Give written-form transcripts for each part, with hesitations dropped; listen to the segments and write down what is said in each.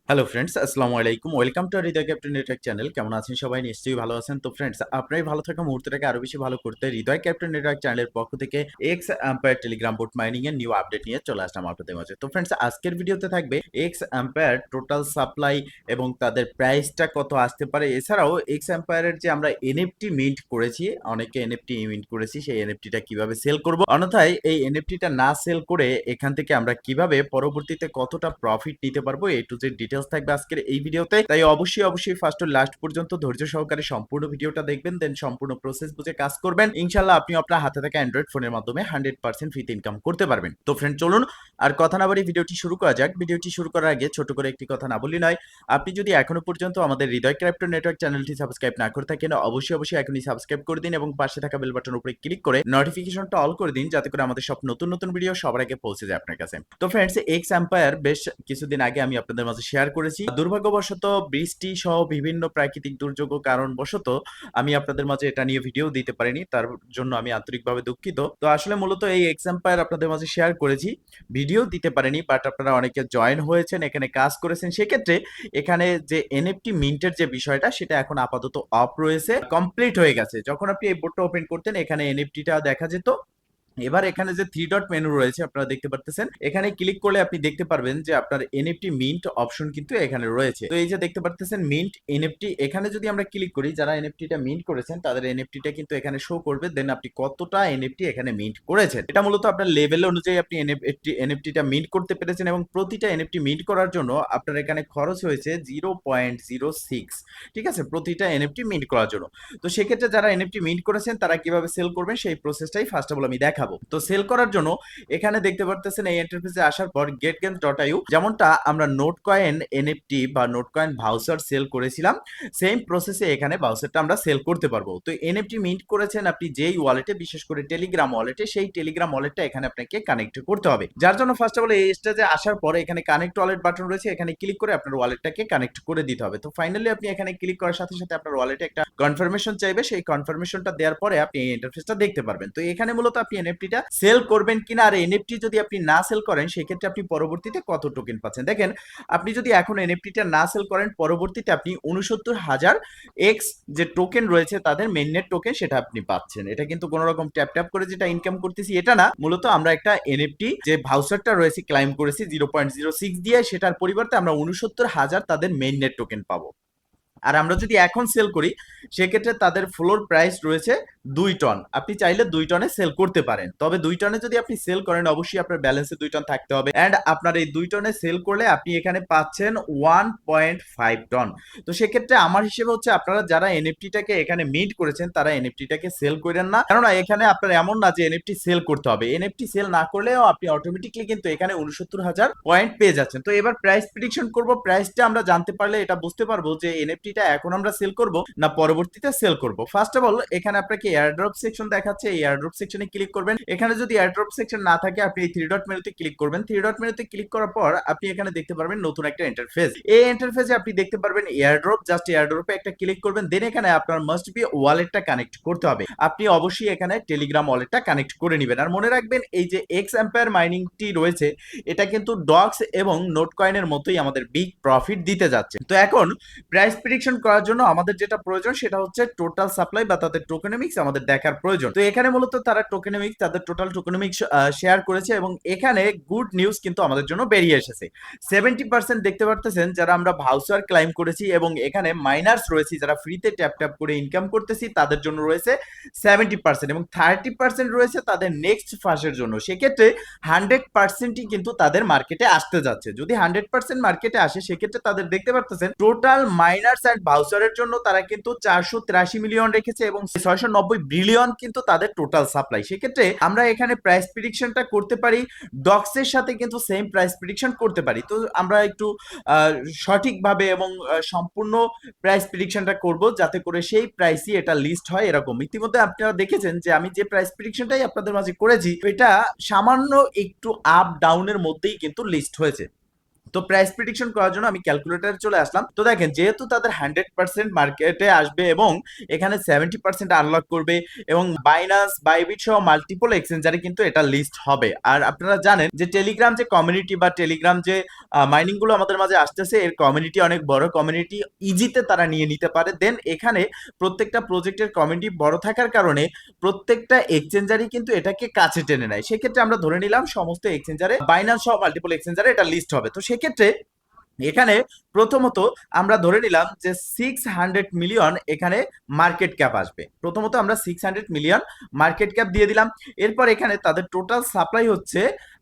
Hello friends, আসসালামু আলাইকুম। Welcome to Hridoy captain network channel. কেমন আছেন সবাই? নিশ্চয়ই ভালো আছেন। তো ফ্রেন্ডস, আপনার এই ভালো থাকা মুহূর্তটাকে আরো বেশি ভালো করতে হৃদয় ক্যাপ্টেন নেটওয়ার্ক চ্যানেলের পক্ষ থেকে x umpire Telegram boat mining এর নিউ আপডেট নিয়ে চলে আসলাম আপনাদের মাঝে। তো ফ্রেন্ডস, আজকের ভিডিওতে থাকবে এক্স আম্পায়ার টোটাল সাপ্লাই এবং তাদের প্রাইসটা কত আসতে পারে। এছাড়াও এক্স আম্পায়ারের যে আমরা এনএফটি মিন্ট করেছি, অনেকে এনএফটি মিন্ট করেছি, সেই এনএফটিটা কিভাবে সেল করব, অন্যথায় এই এনএফটিটা না সেল করে এখান থেকে আমরা কিভাবে পরবর্তীতে কতটা প্রফিট নিতে পারবো, এ টু জেড ডিটেলস থাকবে আজকের এই ভিডিওতে। তাই অবশ্যই ফার্স্ট টু লাস্ট পর্যন্ত ধৈর্য সহকারে সম্পূর্ণ ভিডিওটা দেখবেন, দেন সম্পূর্ণ প্রসেস বুঝে কাজ করবেন। ইনশাআল্লাহ আপনি আপনার হাতে থাকা অ্যান্ড্রয়েড ফোনের মাধ্যমে 100% ফ্রিতে ইনকাম করতে পারবেন। তো ফ্রেন্ড, চলুন আর কথা না বাড়িয়ে ভিডিওটি শুরু করা যাক। ভিডিওটি শুরু করার আগে ছোট করে একটি কথা না বলি নয়, আপনি যদি এখনো পর্যন্ত আমাদের হৃদয় ক্রিপ্টো নেটওয়ার্ক চ্যানেলটি সাবস্ক্রাইব না করে থাকেন, অবশ্যই এখনই সাবস্ক্রাইব করে দিন এবং পাশে থাকা বেল বাটনের উপরে ক্লিক করে নোটিফিকেশনটা অল করে দিন, যাতে করে আমাদের সব নতুন ভিডিও সবার আগে পৌঁছে যায় আপনার কাছে। তো ফ্রেন্ডস, এক্স এম্পায়ার বেশ কিছুদিন আগে আমি আপনাদের মাঝে শেয়ার করেছি। দুর্ভাগ্যবশত বৃষ্টি সহ বিভিন্ন প্রাকৃতিক দুর্যোগ কারণবশত আমি আপনাদের মাঝে এটা নিয়ে ভিডিও দিতে পারিনি, তার জন্য আমি আন্তরিকভাবে দুঃখিত। তো আসলে মূলত এই এক্স এম্পায়ার আপনাদের মাঝে শেয়ার করেছি, ভিডিও দিতে পারিনি, বাট আপনারা অনেকে জয়েন হয়েছেন, এখানে কাজ করেছেন। সেক্ষেত্রে এখানে যে এনএফটি মিন্টের যে বিষয়টা, সেটা এখন আপাতত অফ রয়েছে, কমপ্লিট হয়ে গেছে। যখন আপনি এই বোর্ডটা ওপেন করতেন, এখানে এনএফটিটা দেখা যেত। এবার এখানে যে থ্রি ডট মেনু রয়েছে আপনারা দেখতে পারতেছেন, এখানে ক্লিক করলে আপনি দেখতে পারবেন যে আপনার এনএফটি মিন্ট অপশন কিন্তু এখানে রয়েছে। তো এই যে দেখতে পারতেছেন মিন্ট এনএফটি, এখানে যদি আমরা ক্লিক করি, যারা এনএফটিটা মিন্ট করেছেন তাদের এনএফটিটা কিন্তু এখানে শো করবে, দেন আপনি কতটা এনএফটি এখানে মিন্ট করেছেন। এটা মূলত আপনার লেভেল অনুযায়ী আপনি এনএফটিটা মিন্ট করতে পেরেছেন, এবং প্রতিটা এনএফটি মিন্ট করার জন্য আপনার এখানে খরচ হয়েছে 0.06। ঠিক আছে, প্রতিটা এনএফটি মিন্ট করার জন্য। তো সেক্ষেত্রে যারা এনএফটি মিন্ট করেছেন তারা কিভাবে সেল করবেন সেই প্রসেসটাই ফার্স্ট অফ অল আমি দেখাবো। তো সেল করার জন্য এখানে দেখতে পারতেছেন এই ইন্টারফেসে আসার পর getgains.io, যেমনটা আমরা নোট কয়েন এনএফটি বা নোট কয়েন ভাউচার সেল করেছিলাম, সেম প্রসেসে এখানে ভাউচারটা আমরা সেল করতে পারবো। তো এনএফটি মিন্ট করেছেন আপনি যেই ওয়ালেটে, বিশেষ করে টেলিগ্রাম ওয়ালেটে, সেই টেলিগ্রাম ওয়ালেটটা এখানে আপনাকে কানেক্ট করতে হবে। যার জন্য ফার্স্ট অফ অল এই স্টেজে আসার পরে এখানে কানেক্ট ওয়ালেট বাটন রয়েছে, এখানে ক্লিক করে আপনার ওয়ালেটটাকে কানেক্ট করে দিতে হবে। তো ফাইনালি আপনি এখানে ক্লিক করার সাথে সাথে আপনার ওয়ালেটে একটা কনফার্মেশন চাইবে, সেই কনফার্মেশনটা দেওয়ার পরে আপনি এই ইন্টারফেসটা দেখতে পারবেন। তো এখানে মূলত আপনি এনএফটিটা সেল করবেন কিনা, আর এনএফটি যদি আপনি না সেল করেন সেক্ষেত্রে আপনি পরবর্তীতে কত টোকেন পাচ্ছেন। দেখেন, আপনি যদি এখন এনএফটিটা না সেল করেন, পরবর্তীতে আপনি 69,000 এক্স যে টোকেন রয়েছে তাদের মেইননেট টোকেন সেটা আপনি পাচ্ছেন। এটা কিন্তু কোনো রকম ট্যাপ করে যেটা ইনকাম করতেছি এটা না, মূলত আমরা একটা এনএফটি যে ভাউচারটা রয়েছে ক্লাইম করেছি 0.06 দিয়ে, সেটার পরিবর্তে আমরা 69,000 তাদের মেইননেট টোকেন পাবো। আর আমরা যদি এখন সেল করি, সেক্ষেত্রে তাদের ফ্লোর প্রাইস রয়েছে 2 টন। আপনি চাইলে 2 টনে সেল করতে পারেন, তবে 2 টনে যদি আপনি সেল করেন অবশ্যই আপনার ব্যালেন্সে 2 টন থাকতে হবে, অ্যান্ড আপনার এই 2 টনে সেল করলে আপনি এখানে পাচ্ছেন 1.5 টন। তো সেক্ষেত্রে আমার হিসেবে হচ্ছে আপনারা যারা এনএফটিটাকে এখানে মিট করেছেন তারা এনএফটিটাকে সেল করেন না, কেননা এখানে আপনার এমন না যে এনএফটি সেল করতে হবে, এনএফটি সেল না করলেও আপনি অটোমেটিকলি কিন্তু এখানে 69,000 পয়েন্ট পেয়ে যাচ্ছেন। তো এবার প্রাইস প্রেডিকশন করব, প্রাইসটা আমরা জানতে পারলে এটা বুঝতে পারবো যে এনএফটি এখন আমরা সেল করব না পরবর্তীতে সেল করব। ফার্স্ট অফ অল এখানে আপনাকে এয়ারড্রপ সেকশন দেখাচ্ছে, এই এয়ারড্রপ সেকশনে ক্লিক করবেন। এখানে যদি এয়ারড্রপ সেকশন না থাকে আপনি এই থ্রি ডট মেনুতে ক্লিক করবেন। থ্রি ডট মেনুতে ক্লিক করার পর আপনি এখানে দেখতে পারবেন নতুন একটা ইন্টারফেস। এই ইন্টারফেসে আপনি দেখতে পারবেন এয়ারড্রপ, জাস্ট এয়ারড্রপে একটা ক্লিক করবেন, দেন এখানে আপনার মাস্ট বি ওয়ালেটটা কানেক্ট করতে হবে। আপনি অবশ্যই এখানে টেলিগ্রাম ওয়ালেটটা কানেক্ট করে নেবেন। আর মনে রাখবেন এই যে এক্স এম্পায়ার মাইনিংটি রয়েছে, এটা কিন্তু ডক্স এবং নোট কয়েনের মতোই আমাদের বিগ প্রফিট দিতে যাচ্ছে। তো এখন প্রাইস প্রেডিকশন করার জন্য আমাদের যেটা প্রয়োজন সেটা হচ্ছে টোটাল সাপ্লাই বা তাদের টোকেনমিক্স আমাদের দেখার প্রয়োজন। তো এখানে মূলত তারা টোকেনমিক্স, তাদের টোটাল টোকেনমিক্স শেয়ার করেছে, এবং এখানে গুড নিউজ কিন্তু আমাদের জন্য বেরিয়ে এসেছে। 70% দেখতে পারতেছেন যারা আমরা ভাউচার ক্লাইম করেছি, এবং এখানে মাইনার্স রয়েছে যারা ফ্রিতে ট্যাপ করে ইনকাম করতেছি, তাদের জন্য রয়েছে 70%, এবং 30% রয়েছে তাদের নেক্সট ফাঁসের জন্য। সেক্ষেত্রে 100%ই কিন্তু তাদের মার্কেটে আসতে যাচ্ছে। যদি 100% মার্কেটে আসে সেক্ষেত্রে তাদের দেখতে পারতেছেন টোটাল মাইনার্স অ্যান্ড ভাউচারের জন্য তারা কিন্তু 483 মিলিয়ন রেখেছে, এবং 690 বিলিয়ন কিন্তু তাদের টোটাল সাপ্লাই। সেক্ষেত্রে আমরা এখানে প্রাইস প্রেডিকশনটা করতে পারি, ডক্সের সাথে কিন্তু সেম প্রাইস প্রেডিকশন করতে পারি। তো আমরা একটু সঠিকভাবে এবং সম্পূর্ণ প্রাইস প্রেডিকশনটা করব, যাতে করে সেই প্রাইসই এটা লিস্ট হয় এরকম। ইতিমধ্যে আপনারা দেখেছেন যে আমি যে প্রাইস প্রেডিকশনটাই আপনাদের মাঝে করেছি, এটা সামান্য একটু আপ ডাউনের মধ্যেই কিন্তু লিস্ট হয়েছে। তো প্রাইস প্রেডিকশন করার জন্য আমি ক্যালকুলেটরে চলে আসলাম। তো দেখেন যেহেতু তাদের 100% মার্কেটে আসবে এবং এখানে 70% আনলক করবে এবং বাইনান্স, বাইবিট সহ মাল্টিপল এক্সচেঞ্জারে কিন্তু এটা লিস্ট হবে। আর আপনারা জানেন যে টেলিগ্রাম যে কমিউনিটি বা টেলিগ্রাম যে মাইনিং গুলো আমাদের মাঝে আসতেছে, এর কমিউনিটি অনেক বড় কমিউনিটি, ইজিতে তারা নিয়ে নিতে পারে। দেন এখানে প্রত্যেকটা প্রজেক্টের কমিউনিটি বড় থাকার কারণে প্রত্যেকটা এক্সচেঞ্জারই কিন্তু এটাকে কাছে টেনে নেয়। সেক্ষেত্রে আমরা ধরে নিলাম সমস্ত এক্সচেঞ্জারে বাইনান্স সহ মাল্টিপল এক্সচেঞ্জারে এটা লিস্ট হবে। তো সেক্ষেত্রে এখানে প্রথমত আমরা ধরে নিলাম যে 600 মিলিয়ন এখানে মার্কেট ক্যাপ আসবে। প্রথমত আমরা 600 মিলিয়ন মার্কেট ক্যাপ দিয়ে দিলাম। এরপর এখানে তাদের টোটাল সাপ্লাই হচ্ছে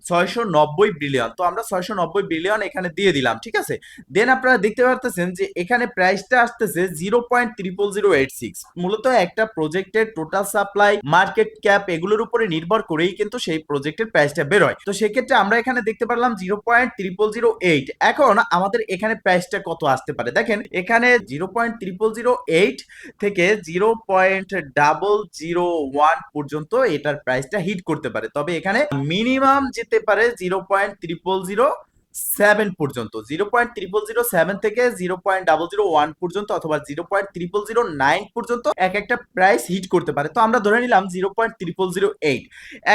690 বিলিয়ন। তো আমরা 690 বিলিয়ন এখানে দিয়ে দিলাম, ঠিক আছে। দেন আপনারা দেখতে পারতেছেন যে এখানে প্রাইসটা আসতেছে 0.00086। মূলত একটা প্রজেক্টের টোটাল সাপ্লাই, মার্কেট ক্যাপ এগুলোর উপরে নির্ভর করেই কিন্তু সেই প্রজেক্টের প্রাইসটা বের হয়। তো সেক্ষেত্রে আমরা এখানে দেখতে পারলাম 0.00008। এখন আমাদের এখানে প্রাইসটা কত আসতে পারে দেখেন, এখানে 0.00008 থেকে 0.001 পর্যন্ত এটার প্রাইসটা হিট করতে পারে। তবে এখানে মিনিমাম যেতে পারে 0.007 পর্যন্ত, 0.007 থেকে 0.001 পর্যন্ত অথবা 0.009 পর্যন্ত এক একটা প্রাইস হিট করতে পারে। তো আমরা ধরে নিলাম 0.008।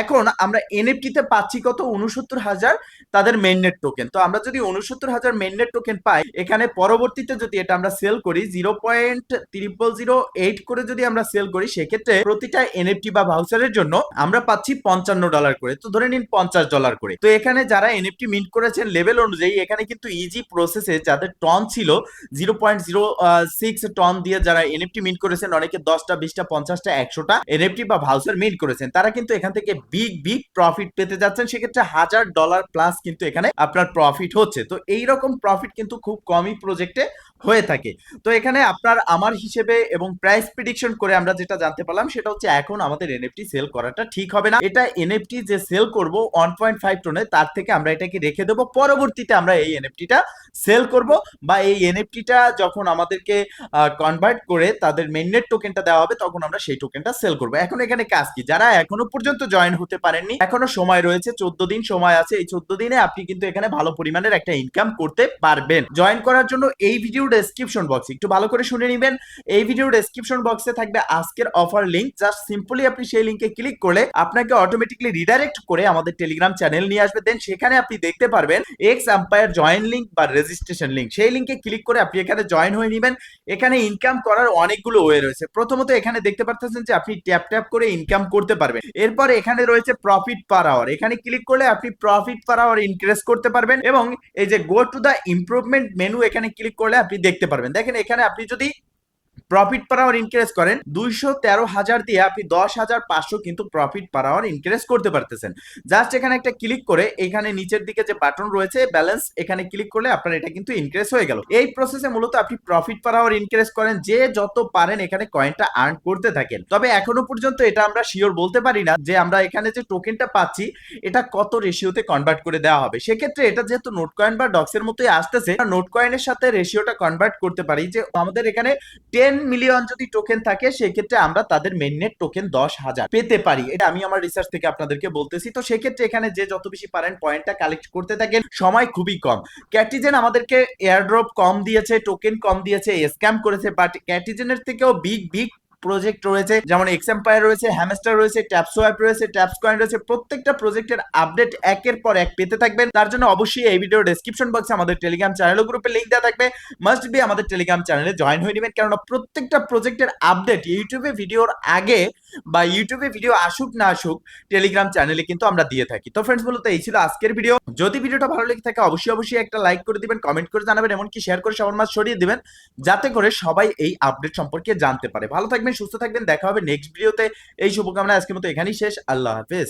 এখন আমরা এনএফটি তে পাচ্ছি কত, 69,000 তাদের মেইননেট টোকেন। তো আমরা যদি 69,000 মেইননেট টোকেন পাই, এখানে পরবর্তীতে যদি এটা আমরা সেল করি 0.008 করে যদি আমরা সেল করি, সেক্ষেত্রে প্রতিটা এনএফটি বা ভাউচারের জন্য আমরা পাচ্ছি $55 করে। তো ধরে নিন $50 করে। তো এখানে যারা এনএফটি মিন্ট করেছেন লেভেল অনুযায়ী, এখানে কিন্তু ইজি প্রসেসে যাদের টন ছিল 0.06 টন দিয়ে যারা এনএফটি মিন্ট করেছেন, অনেকে 10টা 20টা 50টা 100টা এনএফটি বা ভাউচার মিন্ট করেছেন, তারা কিন্তু এখান থেকে বিগ প্রফিট পেতে যাচ্ছেন। সেক্ষেত্রে $1000 প্লাস কিন্তু এখানে আপনার প্রফিট হচ্ছে। তো এইরকম প্রফিট কিন্তু খুব কমই প্রজেক্টে হয়ে থাকে। তো এখানে আপনার আমার হিসেবে এবং প্রাইস প্রেডিকশন করে আমরা যেটা জানতে পারলাম সেটা হচ্ছে এখন আমাদের এনএফটি সেল করাটা ঠিক হবে না। এটা এনএফটি যে সেল করব 1.5 টনে, তার থেকে আমরা এটাকে রেখে দেবো, পরবর্তীতে আমরা এই এনএফটিটা সেল করব বা এই এনএফটিটা যখন আমাদেরকে কনভার্ট করে তাদের মেইননেট টোকেনটা দেওয়া হবে তখন আমরা সেই টোকেনটা সেল করব। এখন এখানে কাজ কি, যারা এখনো পর্যন্ত জয়েন হতে পারেননি, এখনো সময় রয়েছে, 14 দিন সময় আছে। এই 14 দিনে আপনি কিন্তু এখানে ভালো পরিমাণের একটা ইনকাম করতে পারবেন। জয়েন করার জন্য এই ভিডিও ডেসক্রিপশন বক্সে একটু ভালো করে শুনে নেবেন। এই ভিডিও ডেসক্রিপশন বক্সে থাকবে আজকের অফার লিংক। জাস্ট সিম্পলি আপনি সেই লিংকে ক্লিক করলে আপনাকে অটোমেটিকলি রিডাইরেক্ট করে আমাদের টেলিগ্রাম চ্যানেল নিয়ে আসবে। দেন সেখানে আপনি দেখতে পারবেন এক্স আম্পায়ার জয়েন লিংক বা রেজিস্ট্রেশন লিংক। সেই লিংকে ক্লিক করে আপনি এখানে জয়েন হয়ে নেবেন। এখানে ইনকাম করার অনেকগুলো ওয়ে রয়েছে। প্রথমত এখানে দেখতে পাচ্ছেন যে আপনি ট্যাপ করে ইনকাম করতে পারবেন। এরপর এখানে রয়েছে প্রফিট পার আওয়ার। এখানে ক্লিক করলে আপনি প্রফিট পার আওয়ার ইনক্রিজ করতে পারবেন এবং এই যে go to the improvement menu, এখানে ক্লিক করলে আপনি দেখতে পারবেন। দেখেন এখানে আপনি যদি প্রফিট পার আওয়ার ইনক্রিজ করেন 213,000 দিয়ে আপনি 10,500 কিন্তু প্রফিট পার আওয়ার ইনক্রিজ করতে পারতেছেন। জাস্ট এখানে একটা ক্লিক করে এখানে নিচের দিকে যে বাটন রয়েছে ব্যালেন্স, এখানে ক্লিক করলে আপনার এটা কিন্তু ইনক্রিজ হয়ে গেল। এই প্রসেসে মূলত আপনি প্রফিট পার আওয়ার ইনক্রিজ করেন, যে যত পারেন এখানে কয়েনটা আর্ন করতে থাকেন। তবে এখনো পর্যন্ত এটা আমরা শিওর বলতে পারি না যে আমরা এখানে যে টোকেনটা পাচ্ছি এটা কত রেশিওতে কনভার্ট করে দেওয়া হবে। সেক্ষেত্রে এটা যেহেতু নোট কয়েন বা ডক্সের মতোই আসতেছে, নোট কয়েনের সাথে রেশিওটা কনভার্ট করতে পারি যে আমাদের এখানে 10 মিলিয়ন যদি টোকেন থাকে সেক্ষেত্রে আমরা তাদের মেইননেট টোকেন 10,000 পেতে পারি। এটা আমি আমার রিসার্চ থেকে আপনাদেরকে বলতেছি। তো সেক্ষেত্রে এখানে যে যত বেশি পারেন পয়েন্টটা কালেক্ট করতে থাকেন। সময় খুবই কম। ক্যাটিজেন আমাদেরকে এয়ারড্রপ কম দিয়েছে, টোকেন কম দিয়েছে, স্ক্যাম করেছে, বাট ক্যাটিজেনের থেকেও বিগ প্রজেক্ট রয়েছে, যেমন এক্সাম্পায়ার রয়েছে, হ্যামস্টার রয়েছে, ট্যাপসোয়াইপ রয়েছে, ট্যাপস কয়েন রয়েছে। প্রত্যেকটা প্রজেক্টের আপডেট একের পর এক পেতে থাকবেন। তার জন্য অবশ্যই এই ভিডিও ডেসক্রিপশন বক্সে আমাদের টেলিগ্রাম চ্যানেল ও গ্রুপে লিংক দেওয়া থাকবে। মাস্ট বি আমাদের টেলিগ্রাম চ্যানেলে জয়েন হয়ে নেবেন, কারণ প্রত্যেকটা প্রজেক্টের আপডেট ইউটিউবে ভিডিওর আগে বা ইউটিউবে ভিডিও আসুক না আসুক টেলিগ্রাম চ্যানেলে কিন্তু আমরা দিয়ে থাকি। তো ফ্রেন্ডস, বলতে এই ছিল আজকের ভিডিও। যদি ভিডিওটা ভালো লেগে থাকে অবশ্যই একটা লাইক করে দিবেন, কমেন্ট করে জানাবেন, এমনকি শেয়ার করে সবার মাঝে ছড়িয়ে দিবেন, যাতে করে সবাই এই আপডেট সম্পর্কে জানতে পারে। ভালো থাকবেন, সুস্থ থাকবেন, দেখা হবে নেক্সট ভিডিওতে। এই শুভকামনা আজকের মতো এখানেই শেষ। আল্লাহ হাফেজ।